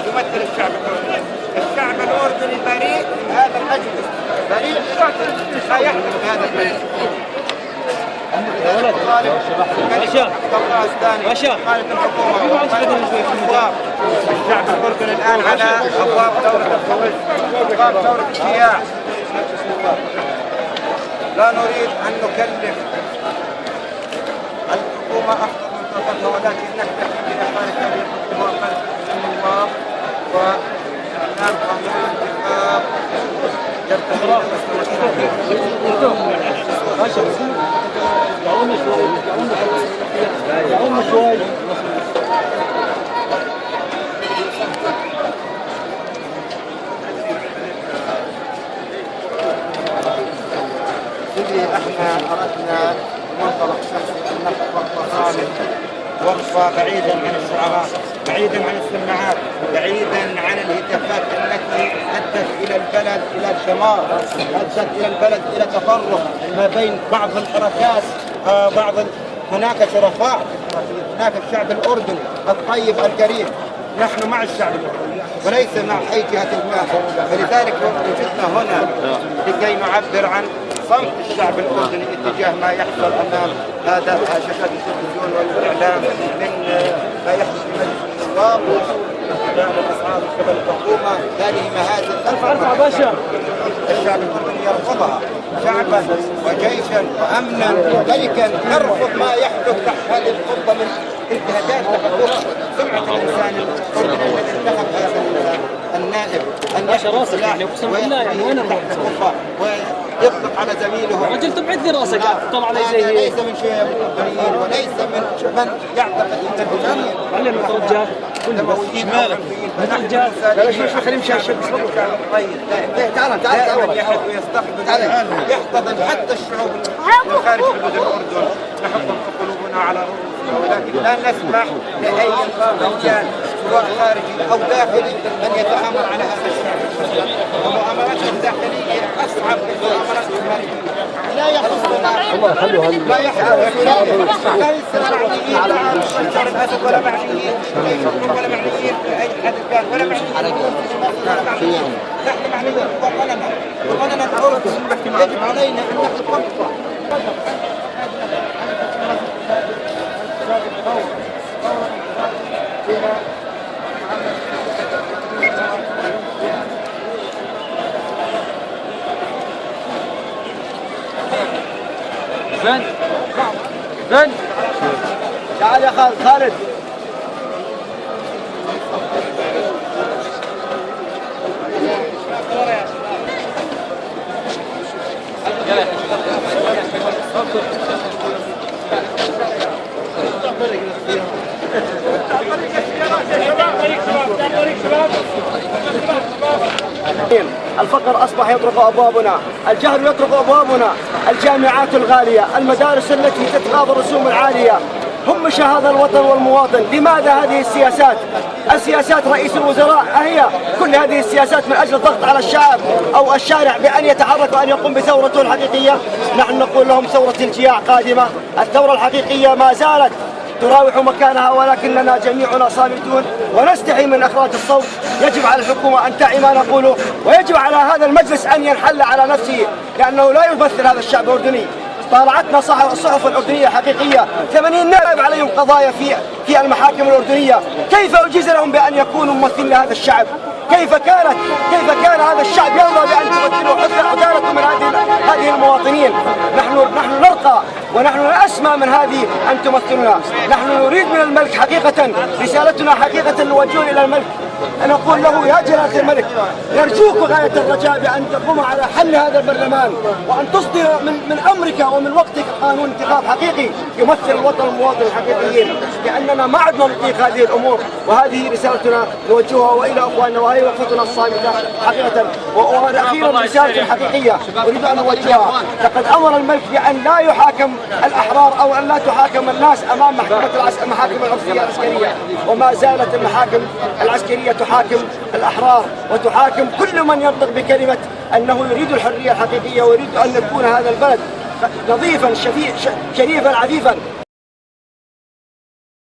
يمثل الشعب الأردني. الشعب الأردني بريء من هذا المجلس، بريء ما يحدث في هذا المجلس. الشعب الأردني الآن على أبواب ثورة الخويج، أبواب ثورة الشياع. لا نريد أن نكلف الحكومة أكثر من طاقتها، ولكن نكتفي بإخراج هذه الحكومة من الله وإعلان قانون الانتخاب يرتقي احنا اردنا منطلق شخصي ان نقف وقفه صامته، وقفه بعيدا عن الشعارات، بعيدا عن السماعات، بعيدا عن الهتافات التي ادت الى البلد الى الدمار، ادت الى البلد الى تفرق ما بين بعض الحركات. هناك شرفاء، هناك الشعب الاردني الطيب الكريم. نحن مع الشعب الاردني وليس مع اي جهه ما، فلذلك وجدنا هنا لكي نعبر عن صمت الشعب الاردني اتجاه ما يحصل امام هذا شاشات التلفزيون والاعلام من ما يحدث في مجلس النواب وارتفاع الاسعار من قبل الحكومه. هذه مهازل الشعب الاردني يرفضها شعبا وجيشا وامنا وملكا، يرفض ما يحدث تحت هذه الخطه من انتهاكات تحقق سمعه الانسان الاردني الذي انتخب هذا النائب ان يحدث سلاح تحت الخطه ويطلق على زميله. رجل تبعد لي راسك طلع علي زي ليس من شيء الاردنيين وليس من يعتقد ان الاردنيين علم الرجال دمويين مالك الرجال شو خلينا نشاهد طيب تعال يحب ويستقبل يحتضن حتى الشعوب خارج حدود الاردن. نحطهم في قلوبنا على رؤوسنا، ولكن لا نسمح لاي رجال سواء خارجي او داخلي ان يتآمر على هذا الشعب. ومؤامراتنا الداخليه اصعب من مؤامراتنا الخارجيه. لا يخصنا لا يحدث ليس معنيين مع بشار الاسد ولا معنيين باي حكم ولا معنيين باي حد كان ولا معنيين. نحن معنيين بوطننا الاردن. يجب علينا ان نقف وقفه. فين تعال يا خالد الفقر أصبح يطرق أبوابنا، الجهل يطرق أبوابنا، الجامعات الغالية، المدارس التي تتغاضى الرسوم العالية، همش هذا الوطن والمواطن. لماذا هذه السياسات؟ السياسات رئيس الوزراء هي كل هذه السياسات من أجل الضغط على الشعب أو الشارع بأن يتحرك وأن يقوم بثورته الحقيقية. نحن نقول لهم ثورة الجياع قادمة، الثورة الحقيقية ما زالت تراوح مكانها، ولكننا جميعنا صامتون ونستحي من إخراج الصوت. يجب على الحكومة أن تعي ما نقوله، ويجب على هذا المجلس أن ينحل على نفسه، لأنه لا يمثل هذا الشعب الأردني. طالعتنا الصحف الأردنية حقيقية 80 نائب عليهم قضايا في المحاكم الأردنية. كيف أجيز لهم بأن يكونوا ممثلين لهذا الشعب؟ كيف كان هذا الشعب يرضى بأن تمثلوا عدالة من هذه المواطنين؟ نحن نرقى ونحن أسمى من هذه أن تمثلنا. نحن نريد من الملك حقيقة، رسالتنا حقيقة نوجه إلى الملك، أن نقول له يا جلالة الملك نرجوك غاية الرجاء بأن تقوم على حل هذا البرلمان، وأن تصدر من أمرك ومن وقتك قانون انتخاب حقيقي يمثل الوطن والمواطن الحقيقيين، لأننا ما عدنا نطيق هذه الأمور. وهذه رسالتنا نوجهها وإلى أخواننا، وهي وقفتنا الصامتة حقيقة. وأخيرا رسالة حقيقية أريد أن أوجهها: لقد أمر الملك بأن لا يحاكم الأحرار أو أن لا تحاكم الناس أمام المحاكم العرفية العسكرية، وما زالت المحاكم العسكرية تحاكم الأحرار وتحاكم كل من ينطق بكلمة أنه يريد الحرية الحقيقية ويريد أن يكون هذا البلد نظيفا شريفا عفيفا.